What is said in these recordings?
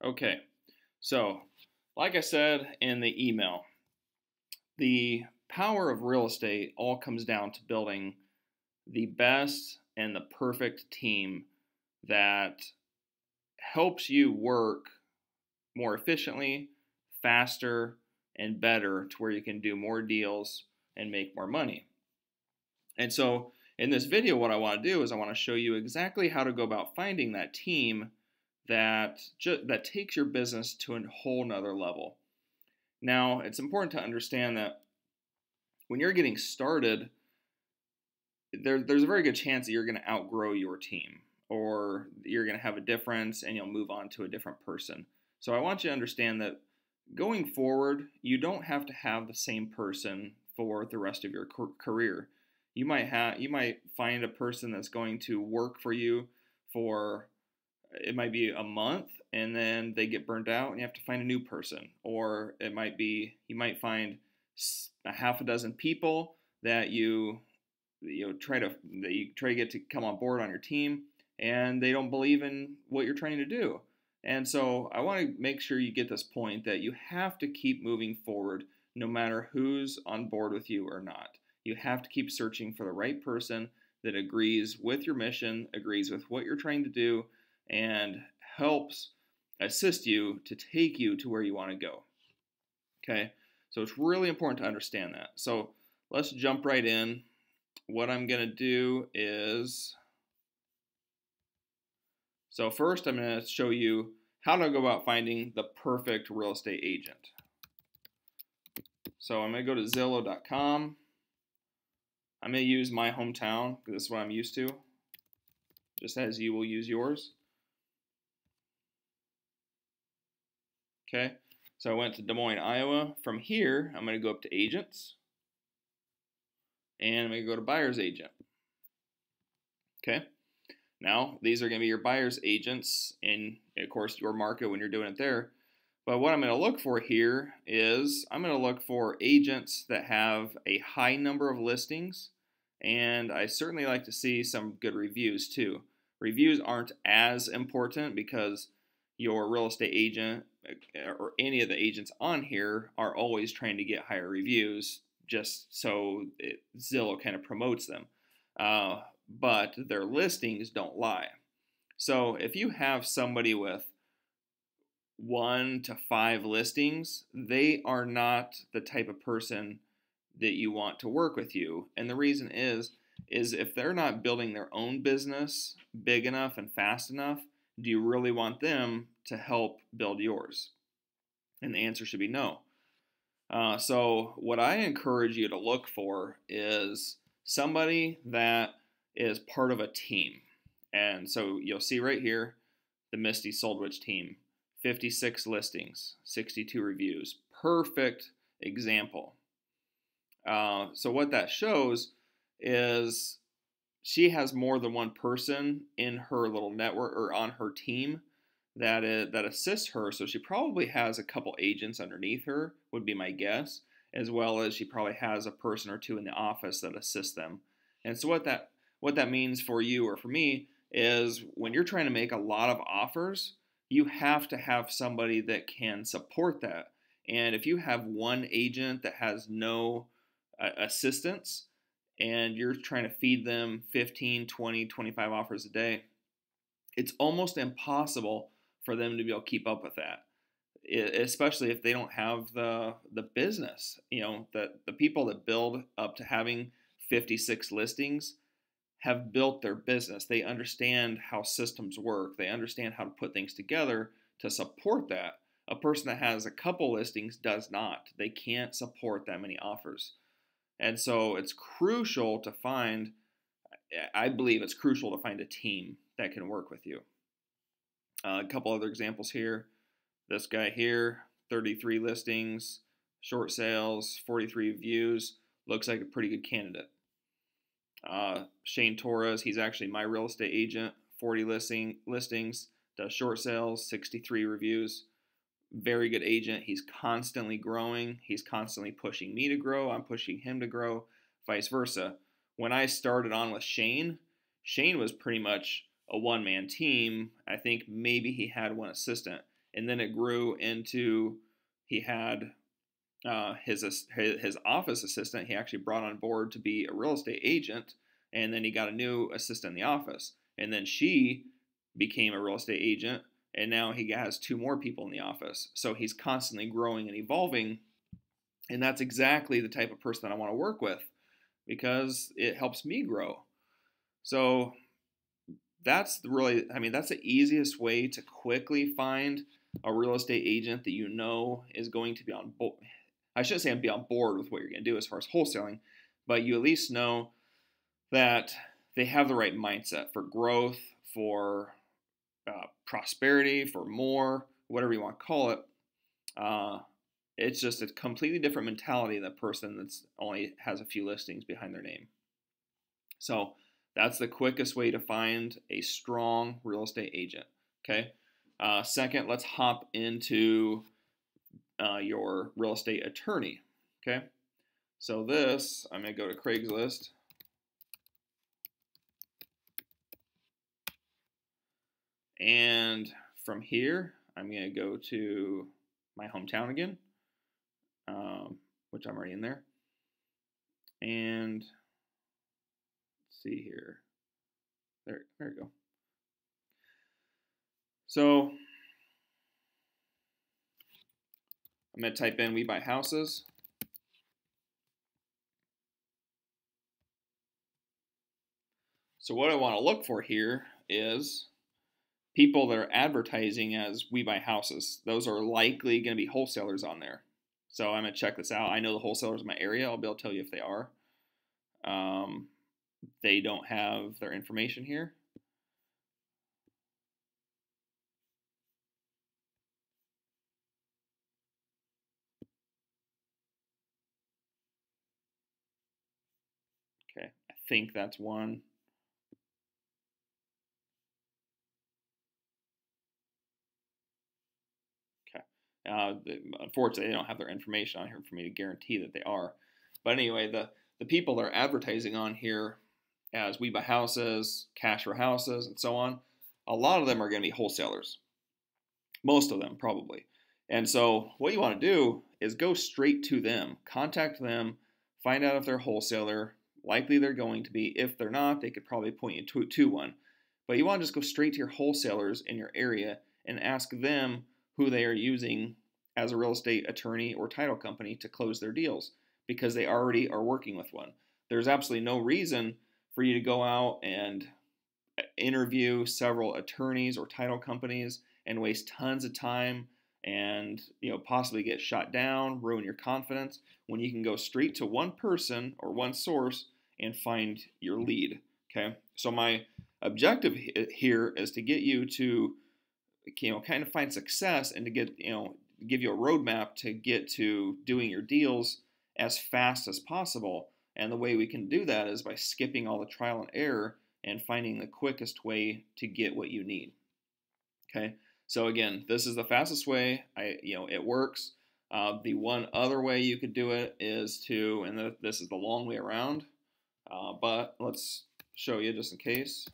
Okay, so like I said in the email, the power of real estate all comes down to building the best and the perfect team that helps you work more efficiently, faster, and better to where you can do more deals and make more money. And so in this video, what I want to do is I want to show you exactly how to go about finding that team that takes your business to a whole nother level. Now, it's important to understand that when you're getting started, there's a very good chance that you're going to outgrow your team, or you're going to have a difference and you'll move on to a different person. So I want you to understand that going forward, you don't have to have the same person for the rest of your career. You might find a person that's going to work for you for, it might be a month, and then they get burned out and you have to find a new person. Or it might be, you might find a half a dozen people that you try to get to come on board on your team, and they don't believe in what you're trying to do. And so I want to make sure you get this point that you have to keep moving forward no matter who's on board with you or not. You have to keep searching for the right person that agrees with your mission, agrees with what you're trying to do, and helps assist you to take you to where you want to go. Okay, so it's really important to understand that. So let's jump right in. What I'm going to do is, so first I'm going to show you how to go about finding the perfect real estate agent. So I'm going to go to Zillow.com. I'm going to use my hometown because this is what I'm used to, just as you will use yours. Okay, so I went to Des Moines, Iowa. From here, I'm going to go up to agents, and I'm going to go to buyer's agent. Okay, now these are going to be your buyer's agents in, of course, your market when you're doing it there. But what I'm going to look for here is I'm going to look for agents that have a high number of listings, and I certainly like to see some good reviews too. Reviews aren't as important because your real estate agent or any of the agents on here are always trying to get higher reviews just so Zillow kind of promotes them. But their listings don't lie. So if you have somebody with 1 to 5 listings, they are not the type of person that you want to work with you. And the reason is if they're not building their own business big enough and fast enough, do you really want them to help build yours? And the answer should be no. So what I encourage you to look for is somebody that is part of a team. And so you'll see right here, the Misty Soldwich team, 56 listings, 62 reviews. Perfect example. So what that shows is she has more than one person in her little network or on her team that assists her. So she probably has a couple agents underneath her, would be my guess, as well as she probably has a person or two in the office that assist them. And so what that means for you or for me is when you're trying to make a lot of offers, you have to have somebody that can support that. And if you have one agent that has no assistance and you're trying to feed them 15, 20, 25 offers a day, it's almost impossible for them to be able to keep up with that, especially if they don't have the business. That the people that build up to having 56 listings have built their business. They understand how systems work. They understand how to put things together to support that. A person that has a couple listings does not. They can't support that many offers. And so it's crucial to find, I believe it's crucial to find a team that can work with you. A couple other examples here. This guy here, 33 listings, short sales, 43 views. Looks like a pretty good candidate. Shane Torres, he's actually my real estate agent, 40 listings, does short sales, 63 reviews. Very good agent. He's constantly growing. He's constantly pushing me to grow. I'm pushing him to grow, vice versa. When I started on with Shane was pretty much a one-man team. I think maybe he had one assistant. and then it grew into he had his office assistant. He actually brought on board to be a real estate agent, and then he got a new assistant in the office, and then she became a real estate agent, and now he has 2 more people in the office. So he's constantly growing and evolving, and that's exactly the type of person that I want to work with because it helps me grow. So that's really, I mean, that's the easiest way to quickly find a real estate agent that you know is going to be on board. I shouldn't say be on board with what you're going to do as far as wholesaling, but you at least know that they have the right mindset for growth, for prosperity, for more, whatever you want to call it. It's just a completely different mentality than a person that's only has a few listings behind their name. So that's the quickest way to find a strong real estate agent. Okay. Second, let's hop into your real estate attorney. Okay. So this, I'm going to go to Craigslist. And from here, I'm going to go to my hometown again, which I'm already in there. And let's see here. There we go. So I'm going to type in We Buy Houses. So what I want to look for here is people that are advertising as We Buy Houses. Those are likely going to be wholesalers on there. So I'm going to check this out. I know the wholesalers in my area. I'll be able to tell you if they are. They don't have their information here. Okay, I think that's one. Okay. Unfortunately, they don't have their information on here for me to guarantee that they are. But anyway, the people that are advertising on here as We Buy Houses, Cash for Houses, and so on, a lot of them are going to be wholesalers. Most of them, probably. And so what you want to do is go straight to them. Contact them, find out if they're a wholesaler. Likely they're going to be. If they're not, they could probably point you to one. But you want to just go straight to your wholesalers in your area and ask them who they are using as a real estate attorney or title company to close their deals, because they already are working with one. There's absolutely no reason for you to go out and interview several attorneys or title companies and waste tons of time and possibly get shot down, ruin your confidence, when you can go straight to one person or one source and find your lead. Okay, so my objective here is to get you to kind of find success and to get give you a roadmap to get to doing your deals as fast as possible. And the way we can do that is by skipping all the trial and error and finding the quickest way to get what you need. Okay, so again, this is the fastest way. It works. The one other way you could do it is to, and this is the long way around, but let's show you just in case.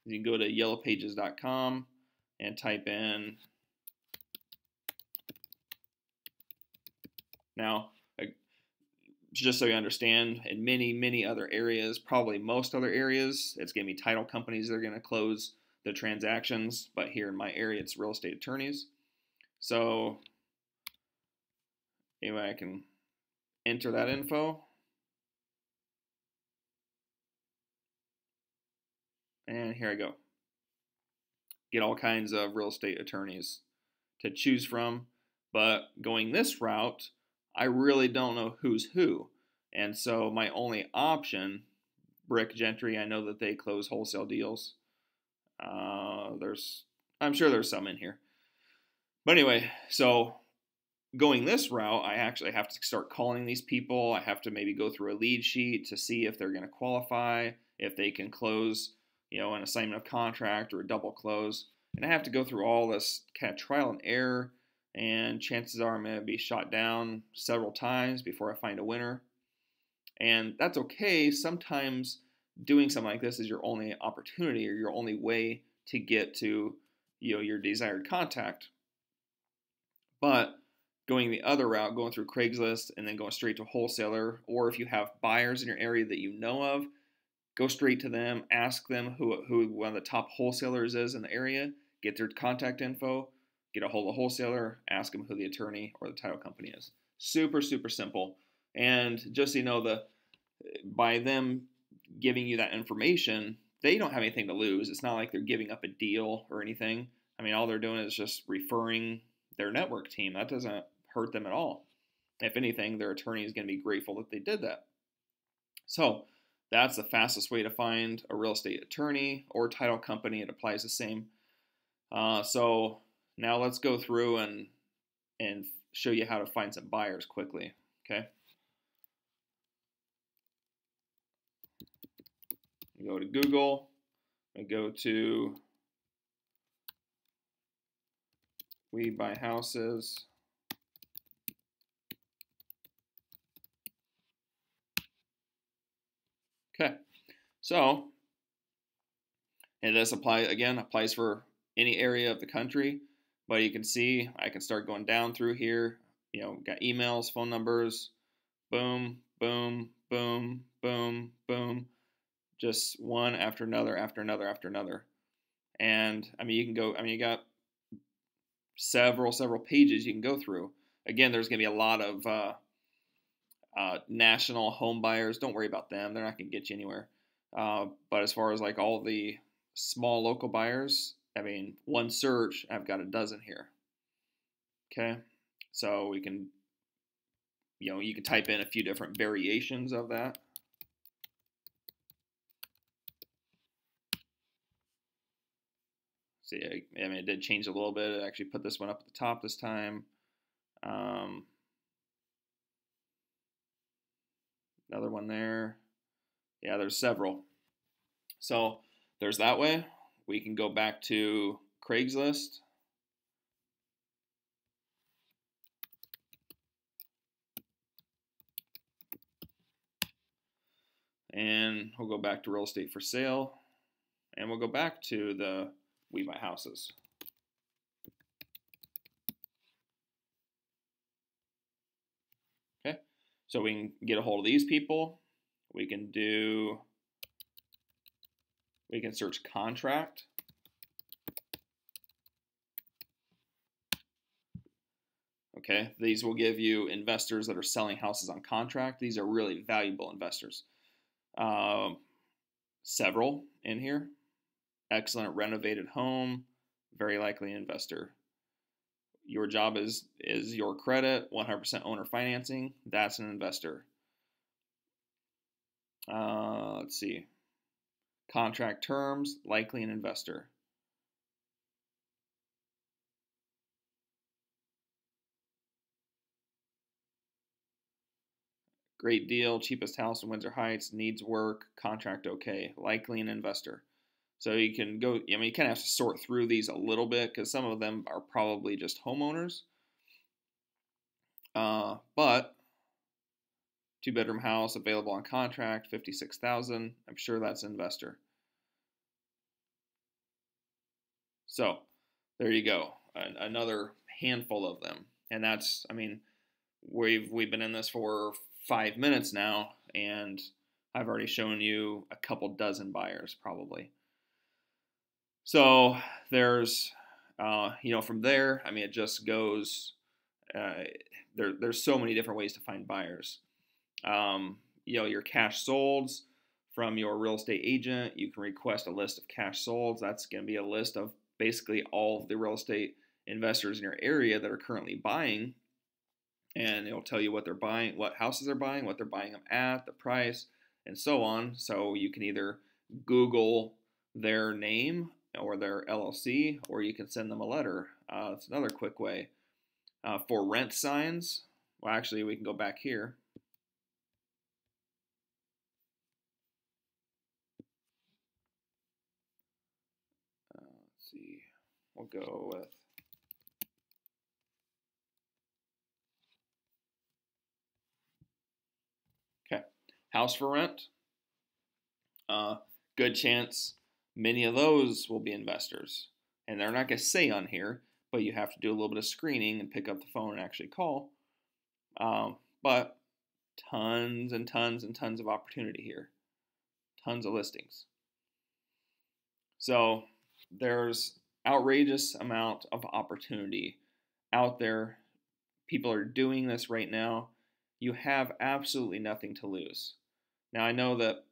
You can go to yellowpages.com and type in. Now, just so you understand, in many other areas, probably most other areas, it's going to be title companies that are going to close the transactions, but here in my area, it's real estate attorneys. So anyway, I can enter that info. And here I go. Get all kinds of real estate attorneys to choose from, but going this route, I really don't know who's who. And so my only option, Brick Gentry, I know that they close wholesale deals. I'm sure there's some in here. But anyway, so going this route, I actually have to start calling these people. I have to maybe go through a lead sheet to see if they're going to qualify, if they can close, an assignment of contract or a double close. And I have to go through all this kind of trial and error, and chances are I'm going to be shot down several times before I find a winner. And that's okay. Sometimes doing something like this is your only opportunity or your only way to get to, your desired contact. But going the other route, going through Craigslist and then going straight to a wholesaler, or if you have buyers in your area that you know of, go straight to them, ask them who one of the top wholesalers is in the area, get their contact info, get a hold of the wholesaler, ask them who the attorney or the title company is. Super, super simple. And just so you know, by them giving you that information, they don't have anything to lose. It's not like they're giving up a deal or anything. I mean, all they're doing is just referring their network team. That doesn't hurt them at all. If anything, their attorney is going to be grateful that they did that. So that's the fastest way to find a real estate attorney or title company. It applies the same. So now let's go through and show you how to find some buyers quickly. Okay. We go to Google. We go to We Buy Houses. Okay, so, and this applies for any area of the country, but you can see I can start going down through here. Got emails, phone numbers, boom, boom, boom, boom, boom, just one after another, after another, after another. And I mean, you got several pages you can go through. Again, there's going to be a lot of national home buyers. Don't worry about them. They're not going to get you anywhere. But as far as like all the small local buyers, I mean, one search, I've got a dozen here. Okay. So we can, you can type in a few different variations of that. See, I mean, it did change a little bit. I actually put this one up at the top this time. Another one there. Yeah, there's several. So there's that way. We can go back to Craigslist. And we'll go back to real estate for sale. And we'll go back to the We Buy Houses. Okay, so we can get a hold of these people. We can search contract. Okay, these will give you investors that are selling houses on contract. These are really valuable investors. Several in here. Excellent renovated home, very likely an investor. Your job is your credit, 100% owner financing. That's an investor. Let's see. Contract terms, likely an investor. Great deal, cheapest house in Windsor Heights, needs work, contract okay, likely an investor. So you can go, I mean, you kind of have to sort through these a little bit because some of them are probably just homeowners. But 2-bedroom house available on contract, $56,000. I'm sure that's an investor. So there you go, another handful of them, and that's, I mean, we've been in this for 5 minutes now, and I've already shown you a couple dozen buyers probably. So there's, from there, I mean, it just goes. There's so many different ways to find buyers. Your cash solds from your real estate agent. You can request a list of cash solds. That's going to be a list of basically all of the real estate investors in your area that are currently buying, and it'll tell you what they're buying, what houses they're buying, what they're buying them at, the price, and so on. So you can either Google their name or their LLC, or you can send them a letter. That's another quick way. For rent signs, well, actually, we can go back here. Let's see. We'll go with house for rent. Good chance many of those will be investors. And they're not going to say on here, but you have to do a little bit of screening and pick up the phone and actually call. But tons and tons and tons of opportunity here. Tons of listings. So there's outrageous amount of opportunity out there. People are doing this right now. You have absolutely nothing to lose. Now, I know that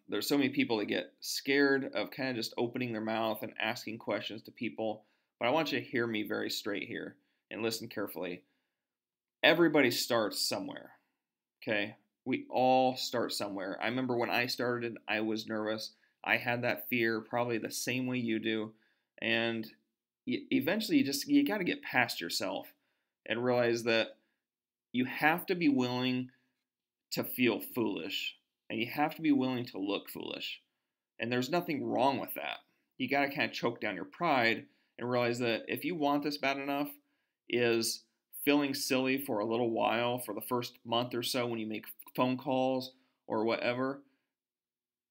there's so many people that get scared of kind of just opening their mouth and asking questions to people, but I want you to hear me very straight here and listen carefully. Everybody starts somewhere, okay? We all start somewhere. I remember when I started, I was nervous. I had that fear probably the same way you do, and eventually you got to get past yourself and realize that you have to be willing to feel foolish, and you have to be willing to look foolish. And there's nothing wrong with that. You got to kind of choke down your pride and realize that if you want this bad enough, is feeling silly for a little while, for the first month or so when you make phone calls or whatever,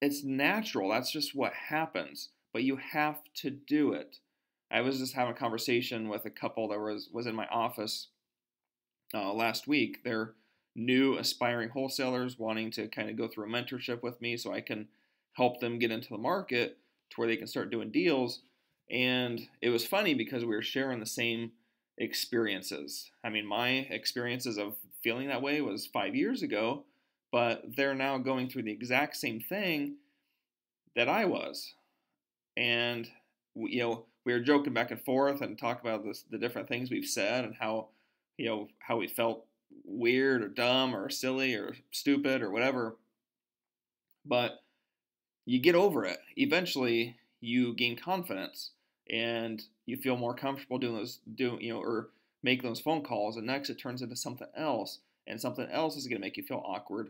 it's natural. That's just what happens. But you have to do it. I was just having a conversation with a couple that was in my office last week. They're new aspiring wholesalers wanting to kind of go through a mentorship with me so I can help them get into the market to where they can start doing deals. And it was funny because we were sharing the same experiences. I mean, my experiences of feeling that way was 5 years ago, but they're now going through the exact same thing that I was. And we were joking back and forth and talk about the different things we've said and how we felt weird or dumb or silly or stupid or whatever. But you get over it. Eventually, you gain confidence and you feel more comfortable or making those phone calls. And next, it turns into something else, and something else is going to make you feel awkward.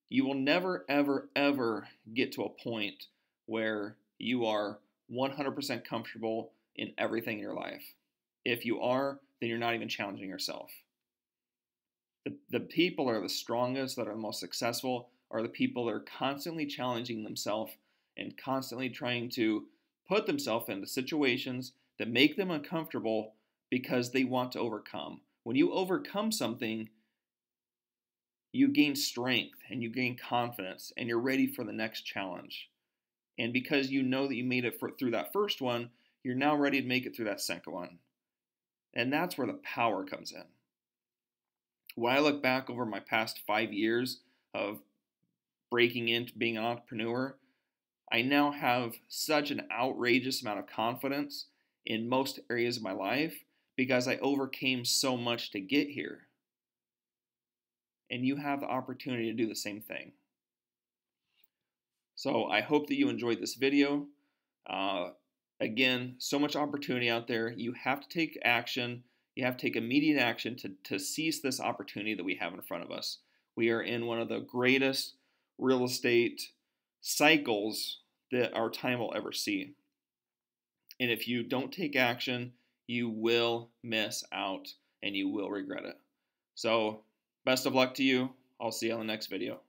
You will never, ever, ever get to a point where you are 100% comfortable in everything in your life. If you are, then you're not even challenging yourself. The people that are the strongest, that are the most successful, are the people that are constantly challenging themselves and constantly trying to put themselves into situations that make them uncomfortable because they want to overcome. When you overcome something, you gain strength and you gain confidence and you're ready for the next challenge. And because you know that you made it through that first one, you're now ready to make it through that second one. And that's where the power comes in. When I look back over my past 5 years of breaking into being an entrepreneur, I now have such an outrageous amount of confidence in most areas of my life because I overcame so much to get here. And you have the opportunity to do the same thing. So I hope that you enjoyed this video. Again, so much opportunity out there. You have to take action. You have to take immediate action to seize this opportunity that we have in front of us. We are in one of the greatest real estate cycles that our time will ever see. And if you don't take action, you will miss out and you will regret it. So best of luck to you. I'll see you on the next video.